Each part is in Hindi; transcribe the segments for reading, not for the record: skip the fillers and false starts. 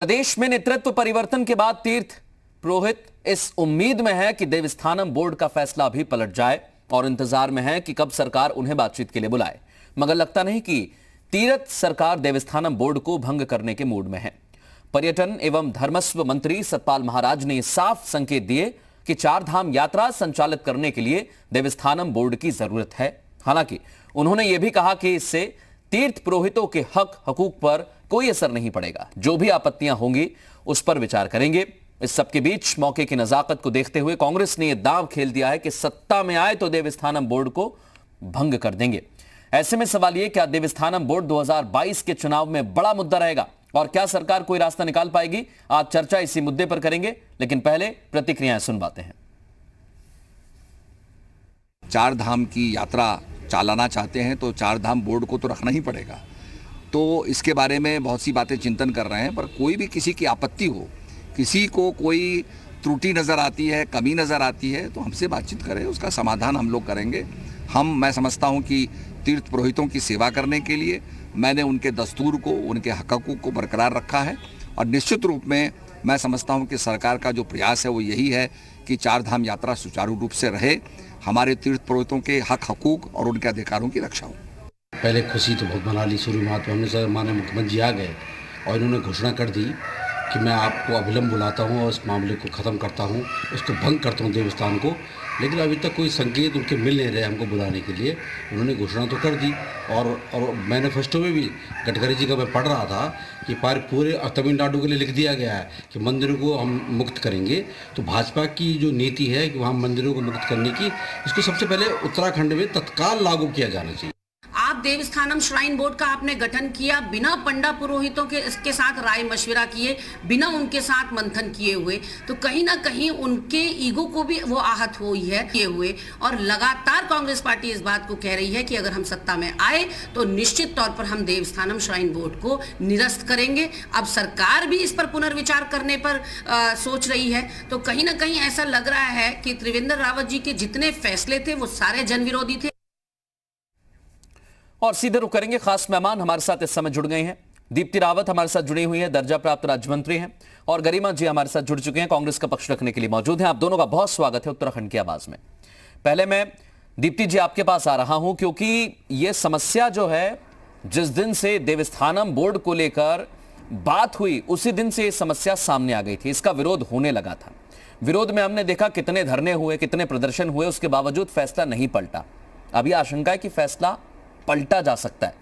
प्रदेश में नेतृत्व परिवर्तन के बाद तीर्थ पुरोहित इस उम्मीद में है कि देवस्थानम बोर्ड का फैसला भी पलट जाए और इंतजार में है कि कब सरकार उन्हें बातचीत के लिए बुलाए, मगर लगता नहीं कि तीर्थ सरकार देवस्थानम बोर्ड को भंग करने के मूड में है। पर्यटन एवं धर्मस्व मंत्री सतपाल महाराज ने साफ संकेत दिए कि चार धाम यात्रा संचालित करने के लिए देवस्थानम बोर्ड की जरूरत है। हालांकि उन्होंने यह भी कहा कि इससे तीर्थ पुरोहितों के हक हकूक पर कोई असर नहीं पड़ेगा, जो भी आपत्तियां होंगी उस पर विचार करेंगे। इस सबके बीच मौके की नजाकत को देखते हुए कांग्रेस ने यह दांव खेल दिया है कि सत्ता में आए तो देवस्थानम बोर्ड को भंग कर देंगे। ऐसे में सवाल यह, क्या देवस्थानम बोर्ड 2022 के चुनाव में बड़ा मुद्दा रहेगा और क्या सरकार कोई रास्ता निकाल पाएगी? आज चर्चा इसी मुद्दे पर करेंगे, लेकिन पहले प्रतिक्रियाएं सुनवाते हैं। चार धाम की यात्रा चलाना चाहते हैं तो चार धाम बोर्ड को तो रखना ही पड़ेगा। तो इसके बारे में बहुत सी बातें चिंतन कर रहे हैं, पर कोई भी किसी की आपत्ति हो, किसी को कोई त्रुटि नज़र आती है, कमी नज़र आती है, तो हमसे बातचीत करें, उसका समाधान हम लोग करेंगे। मैं समझता हूं कि तीर्थ पुरोहितों की सेवा करने के लिए मैंने उनके दस्तूर को, उनके हक़ को बरकरार रखा है और निश्चित रूप में मैं समझता हूं कि सरकार का जो प्रयास है वो यही है कि चार धाम यात्रा सुचारू रूप से रहे, हमारे तीर्थ पुरोहितों के हक़ हकूक और उनके अधिकारों की रक्षा हो। पहले खुशी तो बहुत मना ली शुरुआत में, हमने सर माननीय मुख्यमंत्री जी आ गए और इन्होंने घोषणा कर दी कि मैं आपको अविलंब बुलाता हूं और इस मामले को ख़त्म करता हूं, उसको भंग करता हूं देवस्थान को। लेकिन अभी तक कोई संकेत उनके मिल नहीं रहे हमको बुलाने के लिए। उन्होंने घोषणा तो कर दी और मैनिफेस्टो में भी गडकरी जी का मैं पढ़ रहा था कि पूरे तमिलनाडु के लिए लिख दिया गया है कि मंदिरों को हम मुक्त करेंगे। तो भाजपा की जो नीति है कि वहाँ मंदिरों को मुक्त करने की, इसको सबसे पहले उत्तराखंड में तत्काल लागू किया जाना चाहिए। आप देवस्थानम श्राइन बोर्ड का आपने गठन किया बिना पंडा पुरोहितों के इसके साथ राय मशविरा किए, बिना उनके साथ मंथन किए हुए, तो कहीं ना कहीं उनके ईगो को भी वो आहत हुई है किए हुए। और लगातार कांग्रेस पार्टी इस बात को कह रही है कि अगर हम सत्ता में आए तो निश्चित तौर पर हम देवस्थानम श्राइन बोर्ड को निरस्त करेंगे। अब सरकार भी इस पर पुनर्विचार करने पर सोच रही है। तो कहीं ना कहीं ऐसा लग रहा है कि त्रिवेंद्र रावत जी के जितने फैसले थे वो सारे जन विरोधी थे। और सीधे रुक करेंगे, खास मेहमान हमारे साथ इस समय जुड़ गए हैं। दीप्ति रावत हमारे साथ जुड़ी हुई है, दर्जा प्राप्त राज्य मंत्री हैं, और गरिमा जी हमारे साथ जुड़ चुके हैं, कांग्रेस का पक्ष रखने के लिए मौजूद हैं। आप दोनों का बहुत स्वागत है उत्तराखंड की आवाज में। पहले मैं दीप्ति जी आपके पास आ रहा हूं, क्योंकि यह समस्या जो है, जिस दिन से देवस्थानम बोर्ड को लेकर बात हुई उसी दिन से यह समस्या सामने आ गई थी। इसका विरोध होने लगा था। विरोध में हमने देखा कितने धरने हुए, कितने प्रदर्शन हुए, उसके बावजूद फैसला नहीं पलटा। अभी आशंका है कि फैसला पलटा जा सकता है,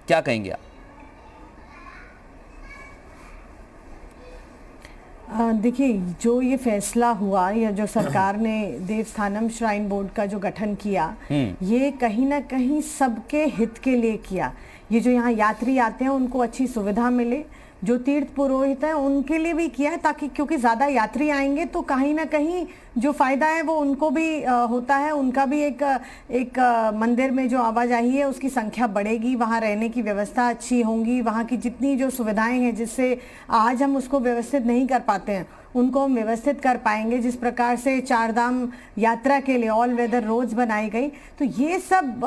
क्या कहेंगे आप? देखिए, जो ये फैसला हुआ या जो सरकार ने देवस्थानम श्राइन बोर्ड का जो गठन किया, ये कहीं ना कहीं सबके हित के लिए किया। ये जो यहाँ यात्री आते हैं उनको अच्छी सुविधा मिले, जो तीर्थ पुरोहित हैं उनके लिए भी किया है, ताकि क्योंकि ज़्यादा यात्री आएंगे तो कहीं ना कहीं जो फ़ायदा है वो उनको भी होता है। उनका भी एक मंदिर में जो आवाजाही है उसकी संख्या बढ़ेगी, वहाँ रहने की व्यवस्था अच्छी होंगी, वहाँ की जितनी जो सुविधाएं हैं जिससे आज हम उसको व्यवस्थित नहीं कर पाते हैं उनको हम व्यवस्थित कर पाएंगे। जिस प्रकार से चार धाम यात्रा के लिए ऑल वेदर रोड्स बनाई गई, तो ये सब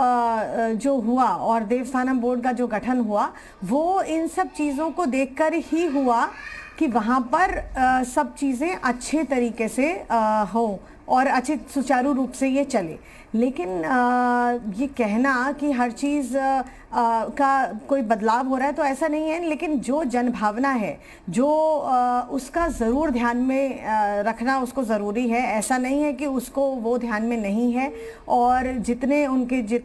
जो हुआ और देवस्थानम बोर्ड का जो गठन हुआ वो इन सब चीज़ों को देखकर ही हुआ कि वहाँ पर सब चीज़ें अच्छे तरीके से हो और अच्छे सुचारू रूप से ये चले। लेकिन ये कहना कि हर चीज़ का कोई बदलाव हो रहा है तो ऐसा नहीं है, लेकिन जो जनभावना है जो उसका ज़रूर ध्यान में रखना उसको ज़रूरी है। ऐसा नहीं है कि उसको वो ध्यान में नहीं है। और जितने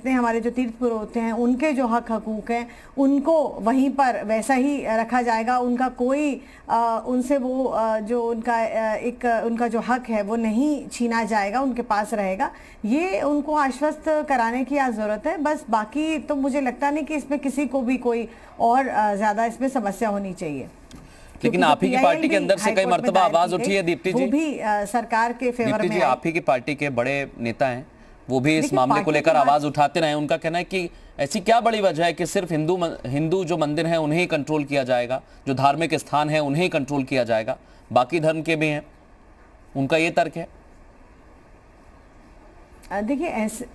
हमारे जो तीर्थ पुरोहित हैं उनके जो हक हकूक हैं उनको वहीं पर वैसा ही रखा जाएगा। उनका कोई उनसे वो जो उनका जो हक है वो नहीं छीना जाएगा, उनके पास रहेगा। ये उनको आश्वस्त कराने की आज ज़रूरत है बस। बाकी तो मुझे लगता नहीं कि इसमें किसी को भी कोई और ज़्यादा इसमें समस्या होनी चाहिए। लेकिन आप ही की पार्टी के अंदर से कई मर्तबा आवाज उठी है दीप्ति जी, वो भी सरकार के फेवर में। आप ही की पार्टी के बड़े नेता हैं, वो भी इस मामले को लेकर आवाज उठाते रहे। उनका कहना है कि ऐसी क्या बड़ी वजह है कि सिर्फ हिंदू जो मंदिर हैं उन्हें ही कंट्रोल किया जाएगा, जो धार्मिक स्थान है उन्हें ही कंट्रोल किया जाएगा, बाकी धर्म के भी हैं। उनका ये तर्क है। देखिए, ऐसे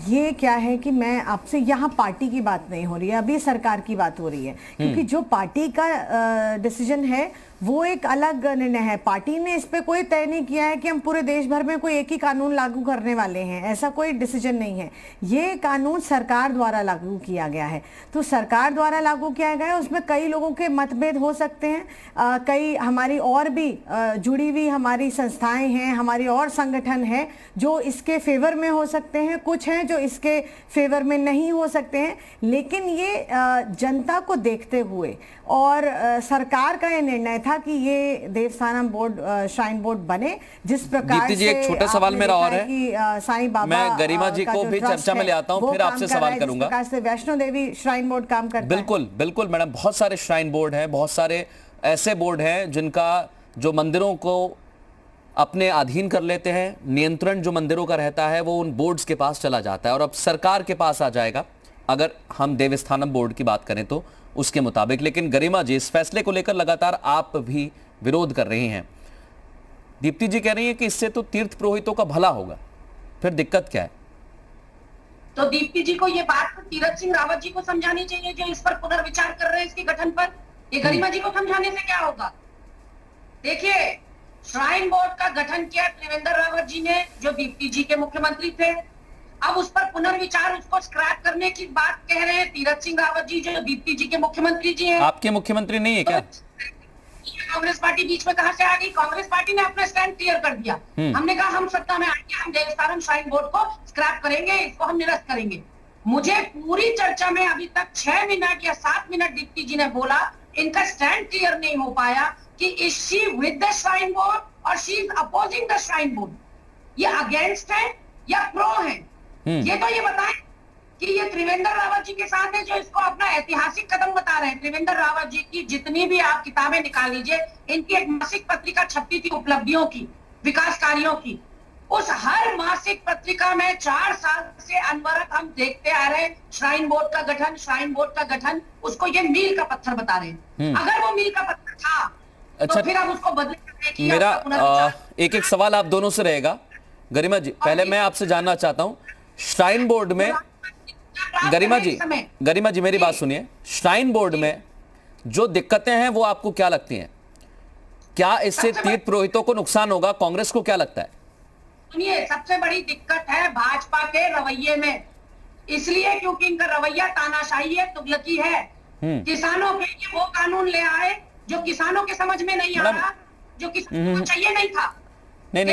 ये क्या है कि मैं आपसे यहाँ पार्टी की बात नहीं हो रही है, अभी सरकार की बात हो रही है, क्योंकि जो पार्टी का डिसीजन है वो एक अलग निर्णय है। पार्टी ने इस पे कोई तय नहीं किया है कि हम पूरे देश भर में कोई एक ही कानून लागू करने वाले हैं, ऐसा कोई डिसीजन नहीं है। ये कानून सरकार द्वारा लागू किया गया है, तो सरकार द्वारा लागू किया गया है, उसमें कई लोगों के मतभेद हो सकते हैं। कई हमारी और भी जुड़ी हुई हमारी संस्थाएं हैं, हमारी और संगठन हैं जो इसके फेवर में हो सकते हैं, कुछ हैं जो इसके फेवर में नहीं हो सकते हैं। लेकिन ये जनता को देखते हुए और सरकार का ये निर्णय था कि ये देवस्थानम बोर्ड श्राइन बोर्ड बने, जिस प्रकार दीप्ति जी, एक छोटा सवाल मेरा और है कि साईं बाबा, मैं गरिमा जी को भी चर्चा में ले आता हूं, फिर आपसे सवाल करूंगा। जिस प्रकार से वैष्णो देवी श्राइन बोर्ड काम करता है। बिल्कुल बिल्कुल मैडम, बहुत सारे श्राइन बोर्ड हैं, बहुत सारे ऐसे बोर्ड हैं जिनका जो मंदिरों को अपने अधीन कर लेते हैं, नियंत्रण जो मंदिरों का रहता है वो उन बोर्ड्स के पास चला जाता है और अब सरकार के पास आ जाएगा अगर हम देवस्थानम बोर्ड की बात करें तो उसके मुताबिक। लेकिन गरिमा जी, इस फैसले को लेकर लगातार आप भी विरोध कर रही हैं। दीप्ति जी कह रही हैं कि इससे तो तीर्थ पुरोहितों का भला होगा, फिर दिक्कत क्या है? तो दीप्ति जी को ये बात तो तीरथ सिंह रावत जी को समझानी चाहिए जो इस पर पुनर्विचार कर रहे हैं इसके गठन पर। ये गरिमा जी को समझाने से क्या होगा? देखिए, श्राइन बोर्ड का गठन किया त्रिवेंद्र रावत जी ने, जो दीप्ति जी के मुख्यमंत्री थे। अब उस पर पुनर्विचार, उसको स्क्रैप करने की बात कह रहे हैं तीरथ सिंह रावत जी, जो दीप्ति जी के मुख्यमंत्री जी हैं। आपके मुख्यमंत्री नहीं है क्या? कांग्रेस पार्टी बीच में कहां से आ गई? कांग्रेस पार्टी ने अपना स्टैंड क्लियर कर दिया। हमने कहा हम सत्ता में आएंगे, हम देवस्थानम श्राइन बोर्ड को स्क्रैप करेंगे, इसको हम निरस्त करेंगे। मुझे पूरी चर्चा में अभी तक 6 मिनट या 7 मिनट दीप्ति जी ने बोला, इनका स्टैंड क्लियर नहीं हो पाया कि is she with the shrine board और she is opposing the shrine board. ये अगेंस्ट है या प्रो है? ये तो ये बताएं कि ये त्रिवेंद्र रावत जी के साथ है जो इसको अपना ऐतिहासिक कदम बता रहे हैं। त्रिवेंद्र रावत जी की जितनी भी आप किताबें निकाल लीजिए, इनकी एक मासिक पत्रिका छपती थी उपलब्धियों की, विकास कार्यों की। उस हर मासिक पत्रिका में 4 साल से अनवरत हम देखते आ रहे हैं श्राइन बोर्ड का गठन, श्राइन बोर्ड का गठन। उसको ये मील का पत्थर बता रहे हैं। अगर वो मील का पत्थर था तो फिर अब उसको बदले। मेरा एक एक सवाल आप दोनों से रहेगा। गरिमा जी, पहले मैं आपसे जानना चाहता हूं, श्राइन बोर्ड में, गरिमा जी मेरी बात सुनिए, श्राइन बोर्ड में जो दिक्कतें हैं वो आपको क्या लगती हैं? क्या इससे तीर्थ पुरोहितों को नुकसान होगा? कांग्रेस को क्या लगता है? सुनिए, सबसे बड़ी दिक्कत है भाजपा के रवैये में, इसलिए क्योंकि इनका रवैया तानाशाही है, तुगलकी है। किसानों के लिए वो कानून ले आए जो किसानों के समझ में नहीं आ रहा, जो किसानों को चाहिए नहीं था। नहीं,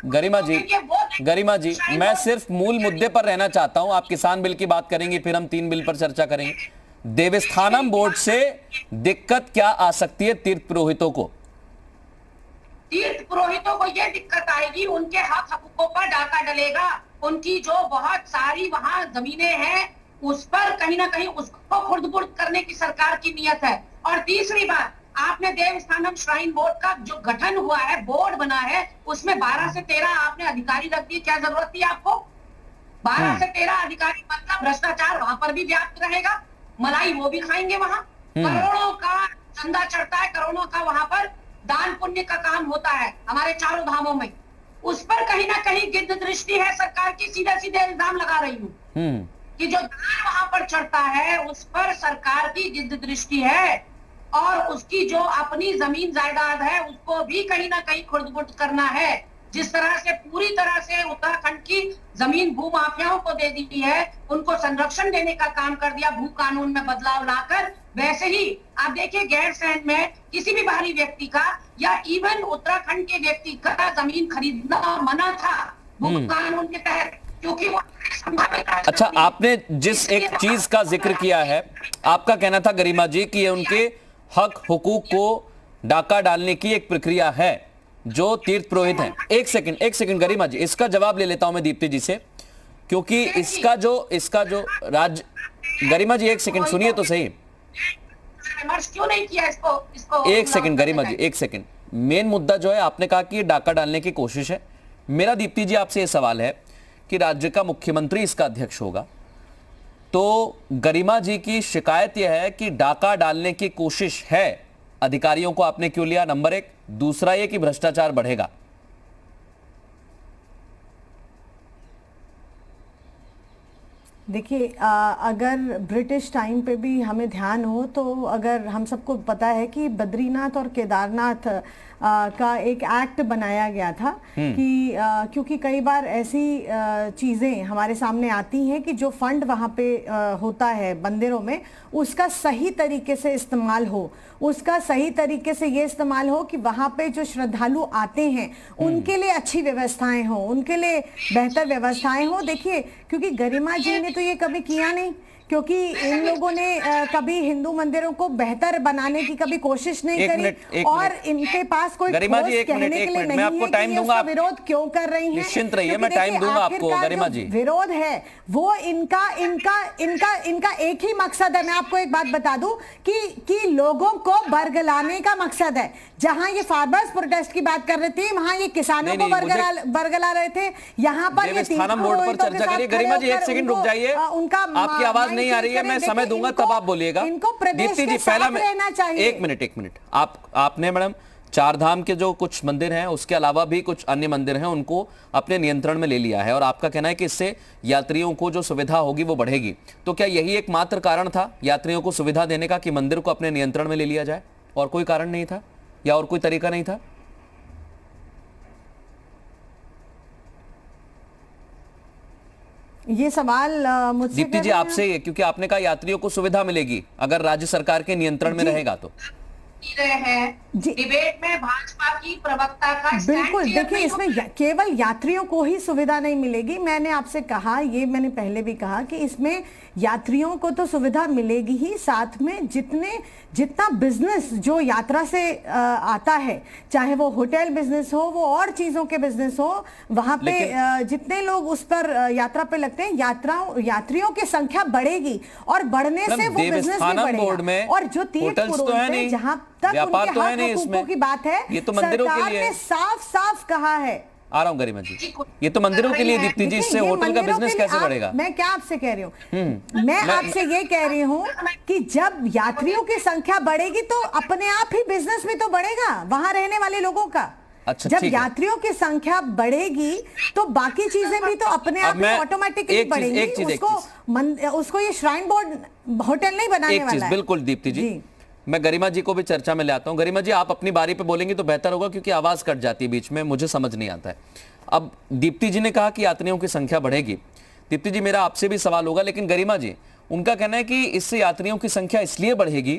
गरिमा जी, मैं सिर्फ मूल मुद्दे पर रहना चाहता हूं। आप किसान बिल की बात करेंगे, फिर हम 3 बिल पर चर्चा करेंगे। देवस्थानम बोर्ड से दिक्कत क्या आ सकती है तीर्थ पुरोहितों को? तीर्थ पुरोहितों को यह दिक्कत आएगी, उनके हक हकूकों पर डाका डलेगा। उनकी जो बहुत सारी वहां जमीनें हैं उस पर कहीं ना कहीं उसको खुर्द-बुर्द करने की सरकार की नियत है। और तीसरी बात, आपने देवस्थानम श्राइन बोर्ड का जो गठन हुआ है, बोर्ड बना है, उसमें 12 से 13 आपने अधिकारी रख दिए। क्या जरूरत थी आपको? 12 से 13 अधिकारी, मतलब भ्रष्टाचार वहां पर भी व्याप्त रहेगा, मलाई वो भी खाएंगे वहां। करोड़ों का चंदा चढ़ता है, करोड़ों का वहां पर दान पुण्य का काम होता है हमारे चारों धामों में। उस पर कहीं ना कहीं गिद्ध दृष्टि है सरकार की। सीधा सीधे इल्जाम लगा रही हूँ कि जो दान वहां पर चढ़ता है उस पर सरकार की गिद्ध दृष्टि है, और उसकी जो अपनी जमीन जायदाद है उसको भी कहीं ना कहीं खुर्द-बुर्द करना है। जिस तरह से पूरी तरह से उत्तराखंड की जमीन भू माफियाओं को दे दी है, उनको संरक्षण देने का काम कर दिया भू कानून में बदलाव लाकर, वैसे ही आप देखिए गैरसैंण में किसी भी बाहरी व्यक्ति का या इवन उत्तराखंड के व्यक्ति का जमीन खरीदना मना था भू कानून के तहत, क्योंकि वो अच्छा, आपने जिस एक चीज का जिक्र किया है, आपका कहना था गरिमा जी कि ये उनके हक हुकूक को डाका डालने की एक प्रक्रिया है जो तीर्थ पुरोहित हैं। एक सेकंड गरिमा जी, इसका जवाब ले लेता हूं मैं दीप्ति जी से, क्योंकि इसका जो राज्य, गरिमा जी एक सेकंड सुनिए तो सही। क्यों नहीं किया इसको? एक सेकंड गरिमा जी, एक सेकंड। मेन मुद्दा जो है, आपने कहा कि डाका डालने की कोशिश है। मेरा दीप्ति जी आपसे यह सवाल है कि राज्य का मुख्यमंत्री इसका अध्यक्ष होगा, तो गरिमा जी की शिकायत यह है कि डाका डालने की कोशिश है, अधिकारियों को आपने क्यों लिया? नंबर 1। दूसरा ये कि भ्रष्टाचार बढ़ेगा। देखिए, अगर ब्रिटिश टाइम पे भी हमें ध्यान हो तो अगर हम सबको पता है कि बद्रीनाथ और केदारनाथ का एक एक्ट बनाया गया था कि क्योंकि कई बार ऐसी चीज़ें हमारे सामने आती हैं कि जो फंड वहाँ पे होता है मंदिरों में, उसका सही तरीके से इस्तेमाल हो, उसका सही तरीके से ये इस्तेमाल हो कि वहाँ पे जो श्रद्धालु आते हैं उनके लिए अच्छी व्यवस्थाएं हो, उनके लिए बेहतर व्यवस्थाएं हो। देखिए, क्योंकि गरिमा जी ने तो ये कभी किया नहीं, क्योंकि इन लोगों ने कभी हिंदू मंदिरों को बेहतर बनाने की कभी कोशिश नहीं करी और इनके पास कोई गरिमा जी, एक कहने मिनट, के लिए मैं नहीं आपको है टाइम कि दूंगा, इसका विरोध क्यों कर रही हैं। निश्चिंत रहिए, मैं क्योंकि टाइम देखिए, दूंगा आपको आखिरकार गरिमा जो जी। विरोध है वो इनका एक ही मकसद है। मैं आपको एक बात बता दूं कि लोगों को बरगलाने का मकसद है। जहां ये फार्मर्स प्रोटेस्ट की बात कर रहे थे, वहां ये किसानों को बरगला रहे थे। यहाँ पर ये देवस्थानम बोर्ड पर चर्चा करिए। गरिमा जी, एक सेकंड रुक जाइए, आपकी आवाज नहीं आ रही है, मैं समय दूंगा तब आप बोलिएगा। इनको प्रदेश दीप्ति के जी, साथ पहला रहना चाहिए। एक मिनट, आपने मैडम चार धाम के जो कुछ मंदिर हैं उसके अलावा भी कुछ अन्य मंदिर हैं उनको अपने नियंत्रण में ले लिया है और आपका कहना है कि इससे यात्रियों को जो सुविधा होगी वो बढ़ेगी। तो क्या यही एकमात्र कारण था यात्रियों को सुविधा देने का कि मंदिर को अपने नियंत्रण में ले लिया जाए, और कोई कारण नहीं था या और कोई तरीका नहीं था? ये सवाल मुझसे दीप्ति जी आपसे ही है, क्योंकि आपने कहा यात्रियों को सुविधा मिलेगी अगर राज्य सरकार के नियंत्रण में रहेगा तो। रहे हैं डिबेट में भाजपा की प्रवक्ता का बिल्कुल, देखिए, इसमें केवल यात्रियों को ही सुविधा नहीं मिलेगी। मैंने आपसे कहा, ये मैंने पहले भी कहा कि इसमें यात्रियों को तो सुविधा मिलेगी ही, साथ में जितना बिजनेस जो यात्रा से आता है, चाहे वो होटल बिजनेस हो, वो और चीजों के बिजनेस हो, वहां पे जितने लोग उस पर यात्रा पे लगते हैं, यात्रियों की संख्या बढ़ेगी और बढ़ने से वो बिजनेस भी बढ़ेगा। और जो तीर्थ पुरोहित हैं, जहां तक व्यापार उनके तो है हक नहीं हकूकों इसमें की बात है, ये तो मंदिरों के सरकार लिए ने साफ कहा है। आ रहा हूं गरिमा जी, ये तो मंदिरों के लिए। दीप्ति जी, इससे होटल का बिजनेस कैसे बढ़ेगा? मैं क्या आपसे कह रही हूँ, मैं आपसे ये कह रही हूँ कि जब यात्रियों की संख्या बढ़ेगी तो अपने आप ही बिजनेस भी तो बढ़ेगा वहां रहने वाले लोगों का। अच्छा, जब यात्रियों की संख्या बढ़ेगी तो बाकी चीजें भी तो अपने आप ही ऑटोमेटिकली बढ़ेंगी। उसको ये श्राइन बोर्ड होटल नहीं बनाने वाला है। बिल्कुल दीप्ति जी, मैं गरिमा जी को भी चर्चा में ले आता हूं। गरिमा जी, आप अपनी बारी पे बोलेंगे तो बेहतर होगा, क्योंकि आवाज कट जाती है बीच में, मुझे समझ नहीं आता है। अब दीप्ति जी ने कहा कि यात्रियों की संख्या बढ़ेगी। दीप्ति जी, मेरा आपसे भी सवाल होगा, लेकिन गरिमा जी, उनका कहना है कि इससे यात्रियों की संख्या इसलिए बढ़ेगी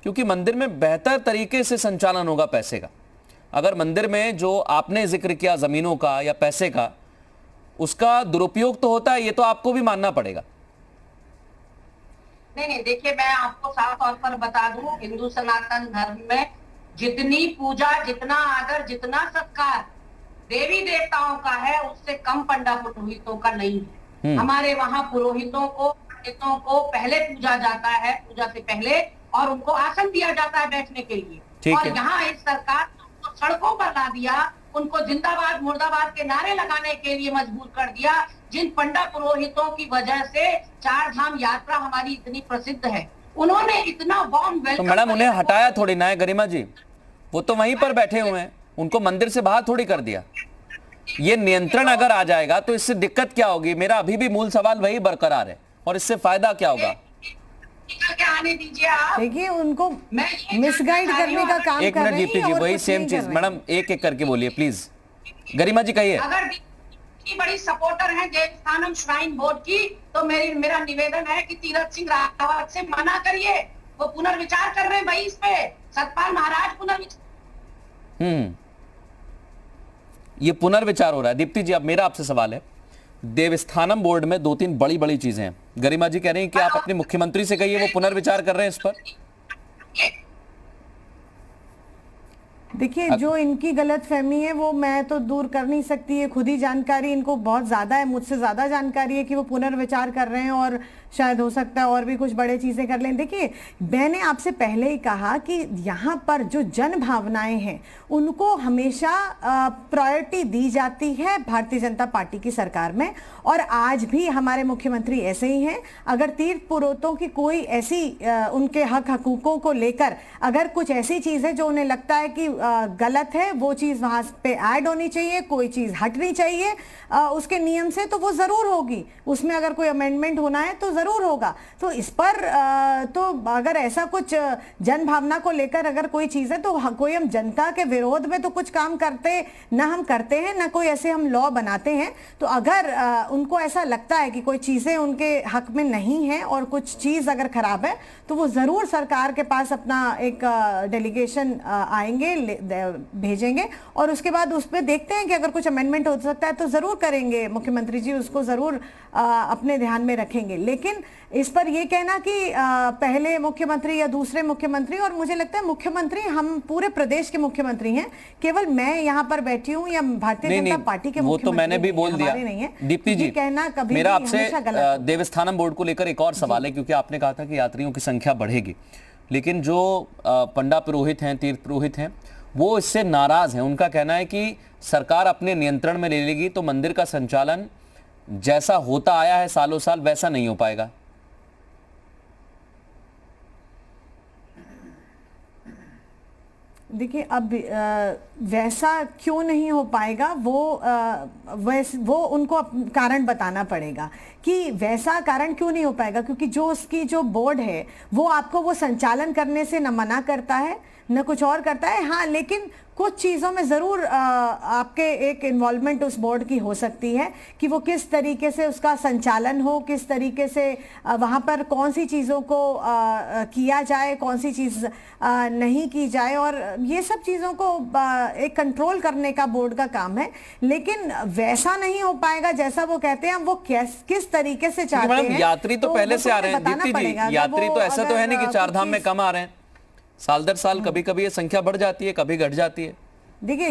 क्योंकि मंदिर में बेहतर तरीके से संचालन होगा पैसे का। अगर मंदिर में जो आपने जिक्र किया जमीनों का या पैसे का, उसका दुरुपयोग तो होता है, ये तो आपको भी मानना पड़ेगा। नहीं, देखिए, मैं आपको साफ तौर पर बता दूं, हिंदू सनातन धर्म में जितनी पूजा, जितना आदर, जितना सत्कार देवी देवताओं का है, उससे कम पंडा पुरोहितों का नहीं है। हमारे वहाँ पुरोहितों को, पंडितों को पहले पूजा जाता है, पूजा से पहले, और उनको आसन दिया जाता है बैठने के लिए। और यहाँ इस सरकार ने उनको सड़कों पर ला दिया, उनको जिंदाबाद मुर्दाबाद के नारे लगाने के लिए मजबूर कर दिया। जिन पंडा पुरोहितों की वजह से चार धाम यात्रा हमारी इतनी प्रसिद्ध है, उन्होंने इतना वार्म वेलकम। तो मैडम, उन्हें हटाया थोड़ी ना है गरिमा जी, वो तो वहीं पर बैठे हुए हैं, उनको मंदिर से बाहर थोड़ी कर दिया। ये नियंत्रण अगर आ जाएगा तो इससे दिक्कत क्या होगी? मेरा अभी भी मूल सवाल वही बरकरार है, और इससे फायदा क्या होगा? आने दीजिए आप। देखिए, उनको मिसगाइड करने का काम एक कर मिनट रहे हैं। दीप्ति जी, वही सेम चीज। मैडम, एक एक करके बोलिए प्लीज। गरिमा जी कहिए। अगर की बड़ी सपोर्टर है देवस्थानम श्राइन बोर्ड की, तो मेरा निवेदन है कि तीरथ सिंह रावत से मना करिए, वो पुनर्विचार कर रहे हैं भाई इस पे। सतपाल महाराज पुनर्विचार। ये पुनर्विचार हो रहा है। दीप्ति जी, अब मेरा आपसे सवाल है, देवस्थानम बोर्ड में दो तीन बड़ी बड़ी चीजें हैं। गरिमा जी कह रही हैं कि आप अपने मुख्यमंत्री से कहिए, वो पुनर्विचार कर रहे हैं इस पर। देखिए, जो इनकी गलतफहमी है वो मैं तो दूर कर नहीं सकती है, खुद ही जानकारी इनको बहुत ज्यादा है, मुझसे ज्यादा जानकारी है कि वो पुनर्विचार कर रहे हैं और शायद हो सकता है और भी कुछ बड़े चीजें कर लें। देखिए, मैंने आपसे पहले ही कहा कि यहाँ पर जो जन भावनाएं हैं उनको हमेशा प्रायोरिटी दी जाती है भारतीय जनता पार्टी की सरकार में, और आज भी हमारे मुख्यमंत्री ऐसे ही हैं। अगर तीर्थ पुरोहितों की कोई ऐसी उनके हक हकूकों को लेकर अगर कुछ ऐसी चीज है जो उन्हें लगता है कि गलत है, वो चीज वहां पे ऐड होनी चाहिए, कोई चीज हटनी चाहिए उसके नियम से, तो वो जरूर होगी। उसमें अगर कोई अमेंडमेंट होना है तो जरूर होगा। तो इस पर तो अगर ऐसा कुछ जन भावना को लेकर अगर कोई चीज है तो कोई हम जनता के विरोध में तो कुछ काम करते ना हम करते हैं, ना कोई ऐसे हम लॉ बनाते हैं। तो अगर उनको ऐसा लगता है कि कोई चीजें उनके हक में नहीं है और कुछ चीज अगर खराब है तो वो जरूर सरकार के पास अपना एक डेलीगेशन आएंगे, भेजेंगे, और उसके बाद उस पर देखते हैं कि अगर कुछ अमेंडमेंट हो सकता है तो जरूर करेंगे। मुख्यमंत्री जी उसको जरूर अपने ध्यान में रखेंगे। लेकिन इस पर यह कहना कि पहले मुख्यमंत्री या दूसरे मुख्यमंत्री, और मुझे लगता है मुख्यमंत्री हम पूरे प्रदेश के मुख्यमंत्री हैं, केवल मैं यहाँ पर बैठी हूँ या भारतीय जनता पार्टी के वो तो मैंने भी बोल दिया। दीप्ति जी, कहना कभी मेरा आपसे देवस्थानम बोर्ड को लेकर एक और सवाल है, क्योंकि आपने कहा था कि यात्रियों की संख्या बढ़ेगी, लेकिन जो पंडा पुरोहित हैं, तीर्थ पुरोहित हैं, वो इससे नाराज हैं। उनका कहना है कि सरकार अपने नियंत्रण में ले लेगी तो मंदिर का संचालन जैसा होता आया है सालों साल वैसा नहीं हो पाएगा। देखिए, अब वैसा क्यों नहीं हो पाएगा वो उनको कारण बताना पड़ेगा कि वैसा कारण क्यों नहीं हो पाएगा, क्योंकि जो उसकी जो बोर्ड है वो आपको वो संचालन करने से न मना करता है न कुछ और करता है। हाँ, लेकिन कुछ चीज़ों में ज़रूर आपके एक इन्वॉल्वमेंट उस बोर्ड की हो सकती है कि वो किस तरीके से उसका संचालन हो, किस तरीके से वहाँ पर कौन सी चीज़ों को किया जाए, कौन सी चीज़ नहीं की जाए, और ये सब चीज़ों को एक कंट्रोल करने का बोर्ड का काम है। लेकिन वैसा नहीं हो पाएगा जैसा वो कहते हैं। वो किस तरीके से चाहते हैं। यात्री तो पहले से आ रहे हैं दीप्ति जी, यात्री तो ऐसा तो है नहीं कि चार धाम में कम आ रहे हैं। साल दर साल कभी कभी ये संख्या बढ़ जाती है, कभी घट जाती है। देखिए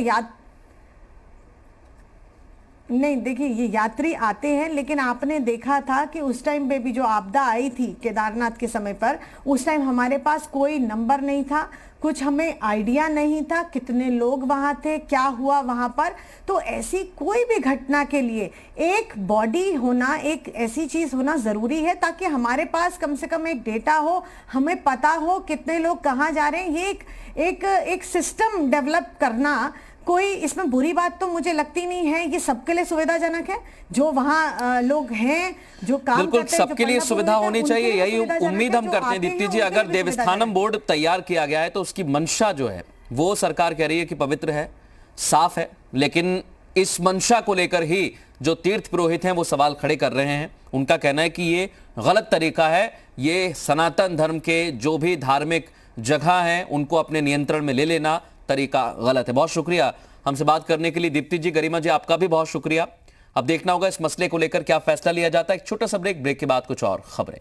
ये यात्री आते हैं, लेकिन आपने देखा था कि उस टाइम पे भी जो आपदा आई थी केदारनाथ के समय पर, उस टाइम हमारे पास कोई नंबर नहीं था, कुछ हमें आइडिया नहीं था कितने लोग वहां थे, क्या हुआ वहां पर। तो ऐसी कोई भी घटना के लिए एक बॉडी होना, एक ऐसी चीज होना जरूरी है ताकि हमारे पास कम से कम एक डेटा हो, हमें पता हो कितने लोग कहाँ जा रहे हैं। ये एक सिस्टम डेवलप करना, कोई इसमें बुरी बात तो मुझे लगती नहीं है। ये सबके लिए सुविधाजनक है, जो वहाँ लोग हैं, जो काम बिल्कुल करते हैं, सबके लिए सुविधा होनी चाहिए, यही उम्मीद हम करते हैं। दीप्ति जी, अगर देवस्थानम बोर्ड तैयार किया गया है तो उसकी मंशा जो है वो सरकार कह रही है कि पवित्र है, साफ है, लेकिन इस मंशा को लेकर ही जो तीर्थ पुरोहित हैं वो सवाल खड़े कर रहे हैं। उनका कहना है कि ये गलत तरीका है, ये सनातन धर्म के जो भी धार्मिक जगह हैं उनको अपने नियंत्रण में ले लेना तरीका गलत है। बहुत शुक्रिया हमसे बात करने के लिए दीप्ति जी। गरिमा जी, आपका भी बहुत शुक्रिया। अब देखना होगा इस मसले को लेकर क्या फैसला लिया जाता है। एक छोटा सा ब्रेक के बाद कुछ और खबरें।